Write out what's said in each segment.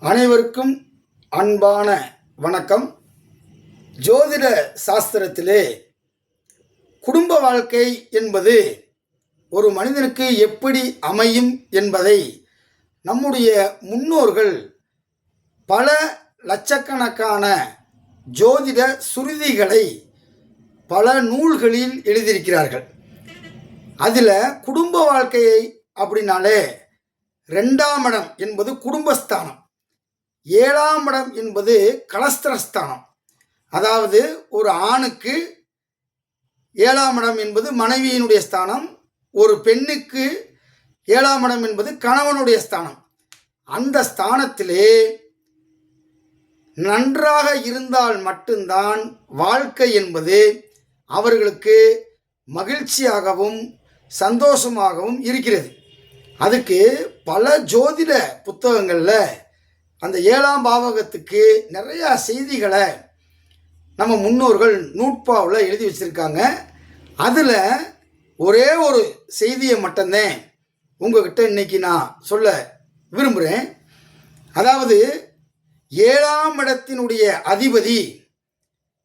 அனைவருக்கும் அன்பான வணக்கம். ஜோதிட சாஸ்திரத்திலே குடும்ப வாழ்க்கை என்பது ஒரு மனிதனுக்கு எப்படி அமையும் என்பதை நம்முடைய முன்னோர்கள் பல லட்சக்கணக்கான ஜோதிட சுருதிகளை பல நூல்களில் எழுதியிருக்கிறார்கள். அதில் குடும்ப வாழ்க்கையை அப்படின்னாலே 2ஆம் இடம் என்பது குடும்பஸ்தானம், 7ஆம் இடம் என்பது கலஸ்திரஸ்தானம். அதாவது ஒரு ஆணுக்கு 7ஆம் இடம் என்பது மனைவியினுடைய ஸ்தானம், ஒரு பெண்ணுக்கு 7ஆம் இடம் என்பது கணவனுடைய ஸ்தானம். அந்த ஸ்தானத்திலே நன்றாக இருந்தால் மட்டும்தான் வாழ்க்கை என்பது அவர்களுக்கு மகிழ்ச்சியாகவும் சந்தோஷமாகவும் இருக்கிறது. அதுக்கு பல ஜோதிட புத்தகங்களில் அந்த 7ஆம் பாவகத்துக்கு நிறையா செய்திகளை நம்ம முன்னோர்கள் நூட்பாவில் எழுதி வச்சுருக்காங்க. அதில் ஒரே ஒரு செய்தியை மட்டும்தான் உங்ககிட்ட இன்னைக்கு நான் சொல்ல விரும்புகிறேன். அதாவது 7ஆம் இடத்தினுடைய அதிபதி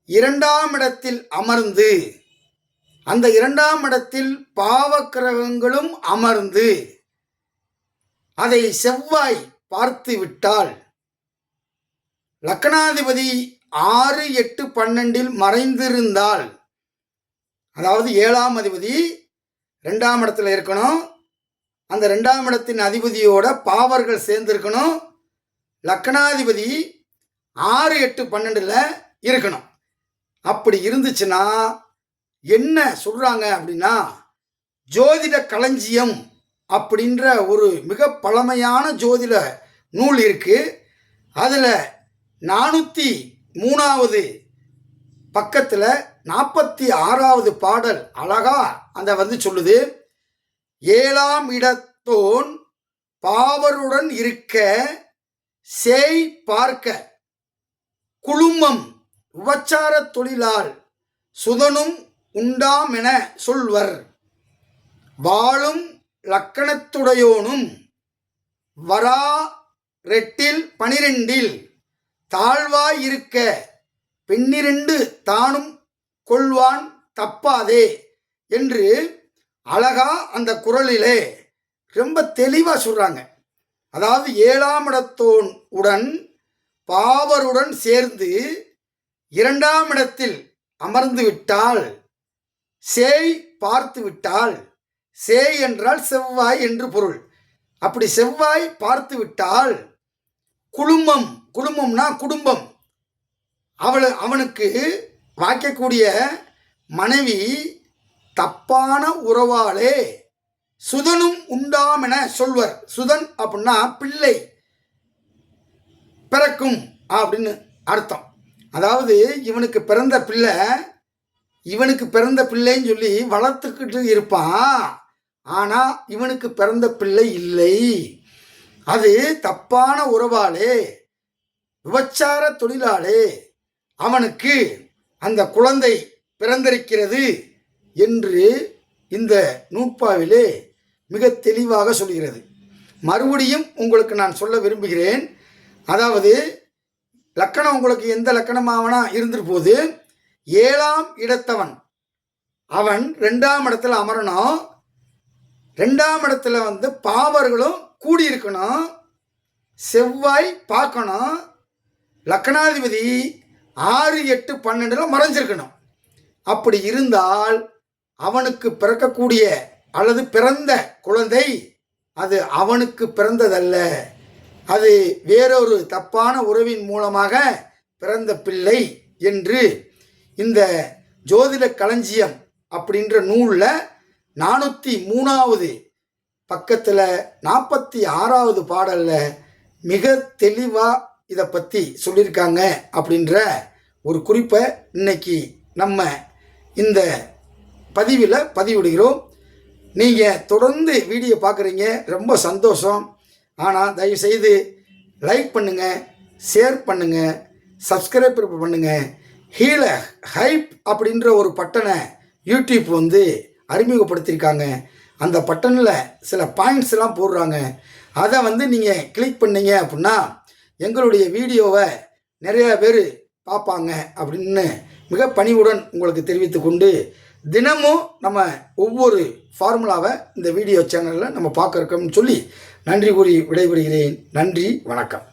2ஆம் இடத்தில் அமர்ந்து அந்த 2ஆம் இடத்தில் பாவக்கிரகங்களும் அமர்ந்து அதை செவ்வாய் பார்த்து விட்டால், லக்னாதிபதி 6, 8, 12 மறைந்திருந்தால், அதாவது 7ஆம் அதிபதி 2ஆம் இடத்துல இருக்கணும், அந்த 2ஆம் இடத்தின் அதிபதியோட பாவர்கள் சேர்ந்திருக்கணும், லக்னாதிபதி 6, 8, 12 இருக்கணும். அப்படி இருந்துச்சுன்னா என்ன சொல்றாங்க அப்படின்னா, ஜோதிட களஞ்சியம் அப்படின்ற ஒரு மிக பழமையான ஜோதிட நூல் இருக்கு. அதில் 403வது பக்கத்தில் 46வது பாடல் அழகா அந்த சொல்லுது. 7ஆம் இடத்தோன் பாவருடன் இருக்க சேய் பார்க்க குழுமம் உபச்சார தொழிலால் சுதனும் உண்டாமென சொல்வர். வாழும் லக்கணத்துடையோனும் வரா 8, 12 தாழ்வாய் இருக்க பெண்ணிரண்டு தானும் கொள்வான் தப்பாதே என்று அழகா அந்த குறளிலே ரொம்ப தெளிவாக சொல்கிறாங்க. அதாவது 7ஆம் இடத்தோன் உடன் பாவருடன் சேர்ந்து 2ஆம் இடத்தில் அமர்ந்து விட்டால், சேய் பார்த்து விட்டால், சேய் என்றால் செவ்வாய் என்று பொருள். அப்படி செவ்வாய் பார்த்து விட்டால் குழுமம்னா குடும்பம், அவனுக்கு வாய்க்கக்கூடிய மனைவி தப்பான உறவாலே சுதனும் உண்டாம் என சொல்வர். சுதன் அப்படின்னா பிள்ளை பிறக்கும் அப்படின்னு அர்த்தம். அதாவது இவனுக்கு பிறந்த பிள்ளைன்னு சொல்லி வளர்த்துக்கிட்டு இருப்பான். ஆனால் இவனுக்கு பிறந்த பிள்ளை இல்லை. அது தப்பான உறவாலே விபச்சார தொழிலாலே அவனுக்கு அந்த குழந்தை பிறந்திருக்கிறது என்று இந்த நூற்பாவிலே மிக தெளிவாக சொல்கிறது. மறுபடியும் உங்களுக்கு நான் சொல்ல விரும்புகிறேன். அதாவது லக்கணம் உங்களுக்கு எந்த லக்கணமாவனா இருந்துட்டு போது, 7ஆம் இடத்தவன் அவன் 2ஆம் இடத்துல அமரணும். 2ஆம் இடத்துல பாவர்களும் கூடியிருக்கணும், செவ்வாய் பார்க்கணும், லக்னாதிபதி 6, 8, 12 மறைஞ்சிருக்கணும். அப்படி இருந்தால் அவனுக்கு பிறக்கக்கூடிய அல்லது பிறந்த குழந்தை அது அவனுக்கு பிறந்ததல்ல, அது வேறொரு தப்பான உறவின் மூலமாக பிறந்த பிள்ளை என்று இந்த ஜோதிட களஞ்சியம் அப்படின்ற நூலில் 403வது பக்கத்தில் 46வது பாடலில் மிக தெளிவாக இதை பற்றி சொல்லியிருக்காங்க. அப்படின்ற ஒரு குறிப்பை இன்னைக்கு நம்ம இந்த பதிவில் பதிவிடுகிறோம். நீங்கள் தொடர்ந்து வீடியோ பார்க்குறீங்க, ரொம்ப சந்தோஷம். ஆனால் தயவுசெய்து லைக் பண்ணுங்கள், ஷேர் பண்ணுங்கள், சப்ஸ்கிரைப் பண்ணுங்கள். கீழே ஹைப் அப்படின்ற ஒரு பட்டனை யூடியூப் அறிமுகப்படுத்தியிருக்காங்க. அந்த பட்டனில் சில பாயிண்ட்ஸ்லாம் போடுறாங்க. அதை நீங்கள் கிளிக் பண்ணீங்க அப்படின்னா எங்களுடைய வீடியோவை நிறைய பேர் பார்ப்பாங்க அப்படின்னு மிக பணிவுடன் உங்களுக்கு தெரிவித்து கொண்டு, தினமும் நம்ம ஒவ்வொரு ஃபார்முலாவை இந்த வீடியோ சேனலில் நம்ம பார்க்க இருக்கோம்னு சொல்லி நன்றி கூறி விடைபெறுகிறேன். நன்றி, வணக்கம்.